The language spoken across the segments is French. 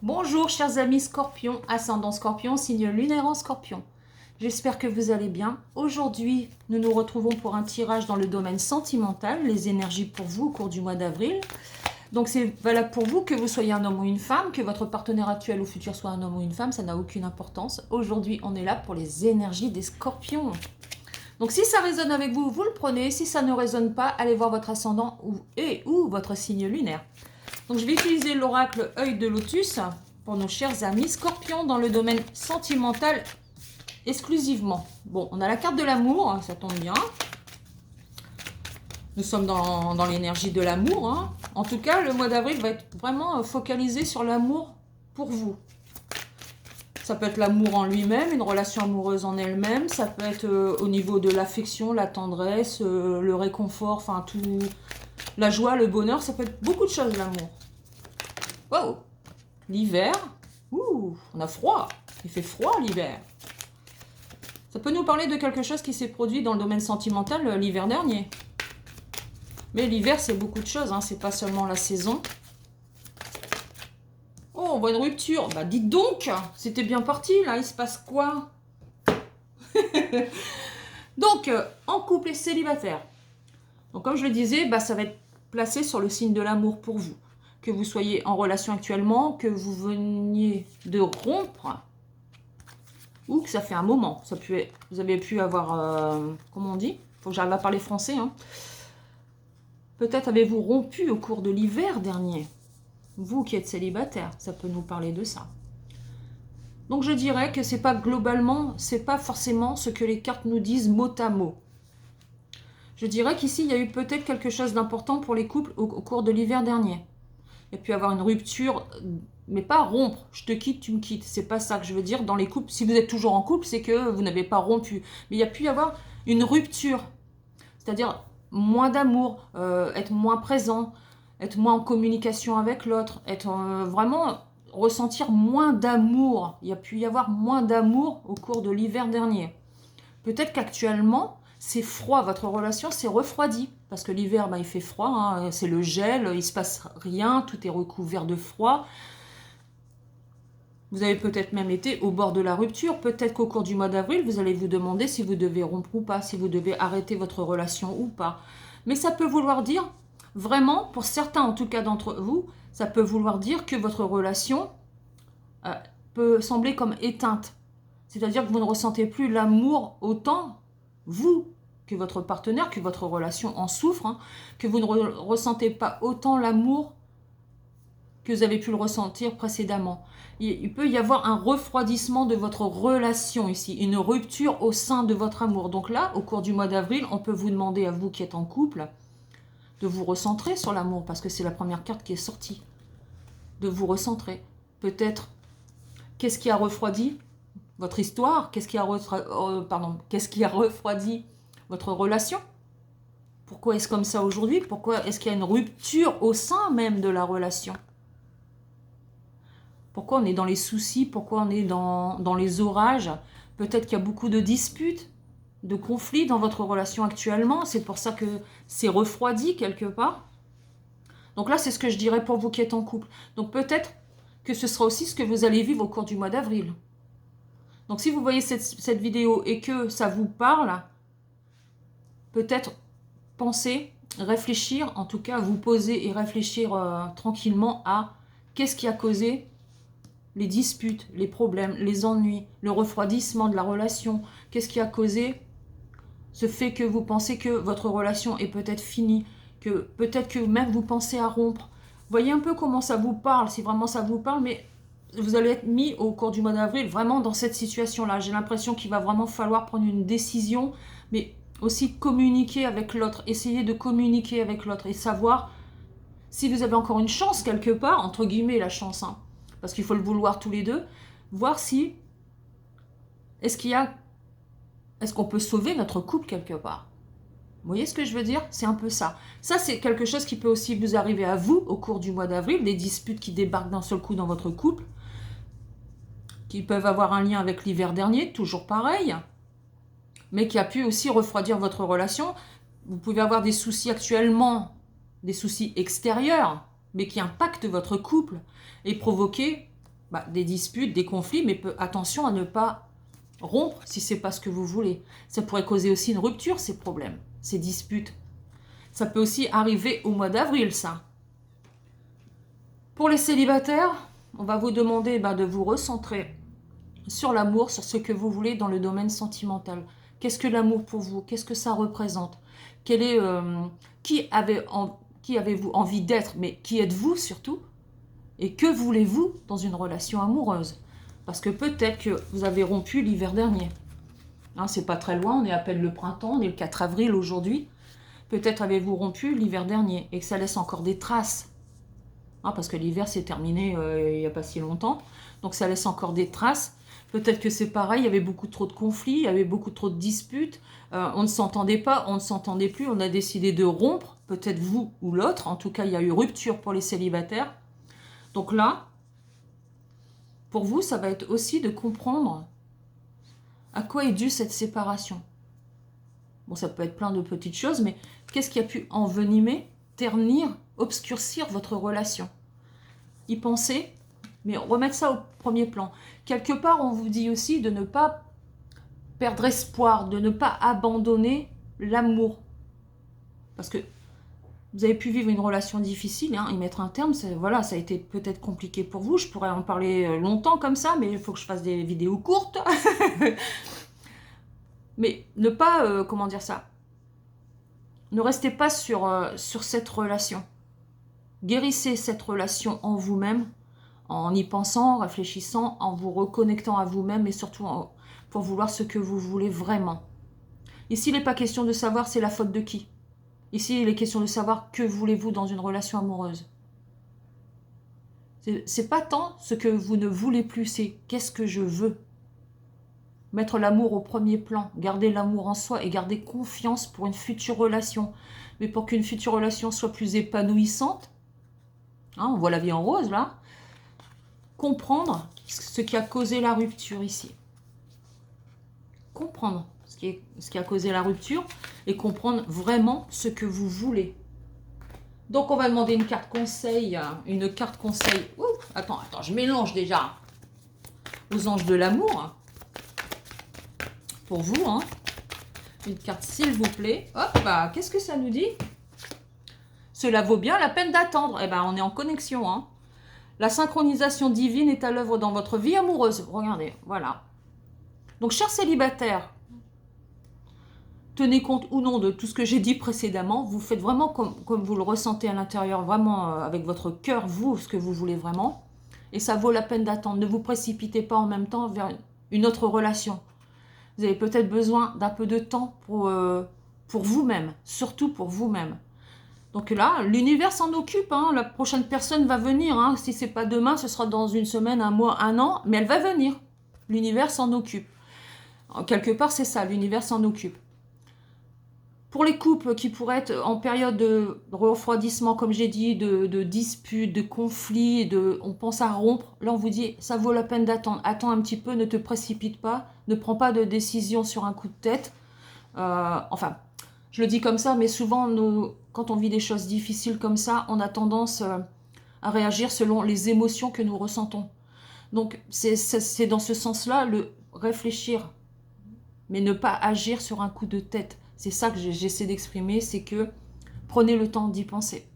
Bonjour chers amis Scorpion, ascendant Scorpion, signe lunaire en Scorpion. J'espère que vous allez bien. Aujourd'hui, nous nous retrouvons pour un tirage dans le domaine sentimental, les énergies pour vous au cours du mois d'avril. Donc c'est valable pour vous, que vous soyez un homme ou une femme, que votre partenaire actuel ou futur soit un homme ou une femme, ça n'a aucune importance. Aujourd'hui, on est là pour les énergies des Scorpions. Donc si ça résonne avec vous, vous le prenez. Si ça ne résonne pas, allez voir votre ascendant ou votre signe lunaire. Donc je vais utiliser l'oracle œil de lotus pour nos chers amis Scorpions dans le domaine sentimental exclusivement. Bon, on a la carte de l'amour, ça tombe bien. Nous sommes dans l'énergie de l'amour. Hein. En tout cas, le mois d'avril va être vraiment focalisé sur l'amour pour vous. Ça peut être l'amour en lui-même, une relation amoureuse en elle-même. Ça peut être au niveau de l'affection, la tendresse, le réconfort, enfin tout, la joie, le bonheur. Ça peut être beaucoup de choses, l'amour. Wow, l'hiver. Ouh, on a froid. Il fait froid l'hiver. Ça peut nous parler de quelque chose qui s'est produit dans le domaine sentimental l'hiver dernier. Mais l'hiver, c'est beaucoup de choses, hein. C'est pas seulement la saison. Oh, on voit une rupture. Bah dites donc, c'était bien parti, là, il se passe quoi? Donc, en couple et célibataire. Donc, comme je le disais, bah, ça va être placé sur le signe de l'amour pour vous. Que vous soyez en relation actuellement, que vous veniez de rompre, ou que ça fait un moment. Ça peut, vous avez pu avoir, comment on dit? Il faut que j'arrive à parler français. Hein. Peut-être avez-vous rompu au cours de l'hiver dernier. Vous qui êtes célibataire, ça peut nous parler de ça. Donc je dirais que c'est pas globalement, c'est pas forcément ce que les cartes nous disent mot à mot. Je dirais qu'ici, il y a eu peut-être quelque chose d'important pour les couples au cours de l'hiver dernier. Il y a pu avoir une rupture, mais pas rompre. Je te quitte, tu me quittes. C'est pas ça que je veux dire dans les couples. Si vous êtes toujours en couple, c'est que vous n'avez pas rompu. Mais il y a pu y avoir une rupture. C'est-à-dire moins d'amour, être moins présent, être moins en communication avec l'autre, être vraiment ressentir moins d'amour. Il y a pu y avoir moins d'amour au cours de l'hiver dernier. Peut-être qu'actuellement, c'est froid, votre relation s'est refroidie. Parce que l'hiver, il fait froid, hein, c'est le gel, il ne se passe rien, tout est recouvert de froid. Vous avez peut-être même été au bord de la rupture. Peut-être qu'au cours du mois d'avril, vous allez vous demander si vous devez rompre ou pas, si vous devez arrêter votre relation ou pas. Mais ça peut vouloir dire, vraiment, pour certains en tout cas d'entre vous, ça peut vouloir dire que votre relation peut sembler comme éteinte. C'est-à-dire que vous ne ressentez plus l'amour autant, vous, que votre partenaire, que votre relation en souffre, hein, que vous ne ressentez pas autant l'amour que vous avez pu le ressentir précédemment. Il peut y avoir un refroidissement de votre relation ici, une rupture au sein de votre amour. Donc là, au cours du mois d'avril, on peut vous demander à vous qui êtes en couple de vous recentrer sur l'amour, parce que c'est la première carte qui est sortie. De vous recentrer. Peut-être, qu'est-ce qui a refroidi votre histoire? Qu'est-ce qui a refroidi votre relation? Pourquoi est-ce comme ça aujourd'hui? Pourquoi est-ce qu'il y a une rupture au sein même de la relation? Pourquoi on est dans les soucis? Pourquoi on est dans les orages? Peut-être qu'il y a beaucoup de disputes, de conflits dans votre relation actuellement. C'est pour ça que c'est refroidi quelque part. Donc là, c'est ce que je dirais pour vous qui êtes en couple. Donc peut-être que ce sera aussi ce que vous allez vivre au cours du mois d'avril. Donc si vous voyez cette vidéo et que ça vous parle, peut-être penser, réfléchir, en tout cas vous poser et réfléchir tranquillement à qu'est-ce qui a causé les disputes, les problèmes, les ennuis, le refroidissement de la relation. Qu'est-ce qui a causé ce fait que vous pensez que votre relation est peut-être finie, que peut-être que même vous pensez à rompre. Voyez un peu comment ça vous parle, si vraiment ça vous parle, mais vous allez être mis au cours du mois d'avril vraiment dans cette situation-là. J'ai l'impression qu'il va vraiment falloir prendre une décision, mais aussi communiquer avec l'autre, essayer de communiquer avec l'autre et savoir si vous avez encore une chance quelque part, entre guillemets la chance, hein, parce qu'il faut le vouloir tous les deux, voir si est-ce qu'on peut sauver notre couple quelque part. Vous voyez ce que je veux dire? C'est un peu ça. Ça, c'est quelque chose qui peut aussi vous arriver à vous au cours du mois d'avril, des disputes qui débarquent d'un seul coup dans votre couple, qui peuvent avoir un lien avec l'hiver dernier, toujours pareil, mais qui a pu aussi refroidir votre relation. Vous pouvez avoir des soucis actuellement, des soucis extérieurs, mais qui impactent votre couple et provoquer des disputes, des conflits, mais attention à ne pas rompre si c'est pas ce que vous voulez. Ça pourrait causer aussi une rupture, ces problèmes, ces disputes. Ça peut aussi arriver au mois d'avril, ça. Pour les célibataires, on va vous demander de vous recentrer sur l'amour, sur ce que vous voulez dans le domaine sentimental. Qu'est-ce que l'amour pour vous? Qu'est-ce que ça représente? Qui avez-vous envie d'être? Mais qui êtes-vous surtout? Et que voulez-vous dans une relation amoureuse? Parce que peut-être que vous avez rompu l'hiver dernier. Hein, c'est pas très loin, on est à peine le printemps, on est le 4 avril aujourd'hui. Peut-être avez-vous rompu l'hiver dernier et que ça laisse encore des traces. Hein, parce que l'hiver s'est terminé il n'y a pas si longtemps. Donc ça laisse encore des traces. Peut-être que c'est pareil, il y avait beaucoup trop de conflits, il y avait beaucoup trop de disputes. On ne s'entendait pas, on ne s'entendait plus, on a décidé de rompre. Peut-être vous ou l'autre. En tout cas, il y a eu rupture pour les célibataires. Donc là, pour vous, ça va être aussi de comprendre à quoi est due cette séparation. Bon, ça peut être plein de petites choses, mais qu'est-ce qui a pu envenimer, ternir, obscurcir votre relation? Y penser, mais remettre ça au premier plan. Quelque part, on vous dit aussi de ne pas perdre espoir, de ne pas abandonner l'amour. Parce que vous avez pu vivre une relation difficile, y mettre un terme, voilà, ça a été peut-être compliqué pour vous. Je pourrais en parler longtemps comme ça, mais il faut que je fasse des vidéos courtes. Mais ne pas, comment dire ça? Ne restez pas sur cette relation. Guérissez cette relation en vous-même, en y pensant, en réfléchissant, en vous reconnectant à vous-même et surtout pour vouloir ce que vous voulez vraiment. Ici, il n'est pas question de savoir c'est la faute de qui. Ici, il est question de savoir que voulez-vous dans une relation amoureuse. C'est pas tant ce que vous ne voulez plus, c'est qu'est-ce que je veux. Mettre l'amour au premier plan, garder l'amour en soi et garder confiance pour une future relation. Mais pour qu'une future relation soit plus épanouissante, on voit la vie en rose là, comprendre ce qui a causé la rupture ici. Comprendre ce qui a causé la rupture et comprendre vraiment ce que vous voulez. Donc on va demander une carte conseil. Ouh, attends, je mélange déjà. Aux anges de l'amour. Pour vous, hein. Une carte s'il vous plaît. Hop, qu'est-ce que ça nous dit? Cela vaut bien la peine d'attendre. Eh ben, on est en connexion, hein. La synchronisation divine est à l'œuvre dans votre vie amoureuse. Regardez, voilà. Donc, chers célibataires, tenez compte ou non de tout ce que j'ai dit précédemment. Vous faites vraiment comme vous le ressentez à l'intérieur, vraiment avec votre cœur, vous, ce que vous voulez vraiment. Et ça vaut la peine d'attendre. Ne vous précipitez pas en même temps vers une autre relation. Vous avez peut-être besoin d'un peu de temps pour vous-même, surtout pour vous-même. Donc là, l'univers s'en occupe, hein. La prochaine personne va venir. Hein. Si ce n'est pas demain, ce sera dans une semaine, un mois, un an, mais elle va venir. L'univers s'en occupe. Quelque part, c'est ça, l'univers s'en occupe. Pour les couples qui pourraient être en période de refroidissement, comme j'ai dit, de disputes, de conflits, on pense à rompre, là on vous dit, ça vaut la peine d'attendre. Attends un petit peu, ne te précipite pas, ne prends pas de décision sur un coup de tête. Enfin, je le dis comme ça, mais souvent, quand on vit des choses difficiles comme ça, on a tendance à réagir selon les émotions que nous ressentons. Donc, c'est dans ce sens-là, le réfléchir, mais ne pas agir sur un coup de tête. C'est ça que j'essaie d'exprimer, c'est que prenez le temps d'y penser.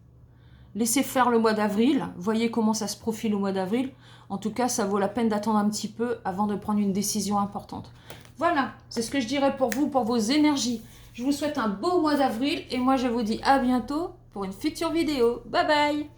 Laissez faire le mois d'avril, voyez comment ça se profile au mois d'avril. En tout cas, ça vaut la peine d'attendre un petit peu avant de prendre une décision importante. Voilà, c'est ce que je dirais pour vous, pour vos énergies. Je vous souhaite un beau mois d'avril et moi je vous dis à bientôt pour une future vidéo. Bye bye!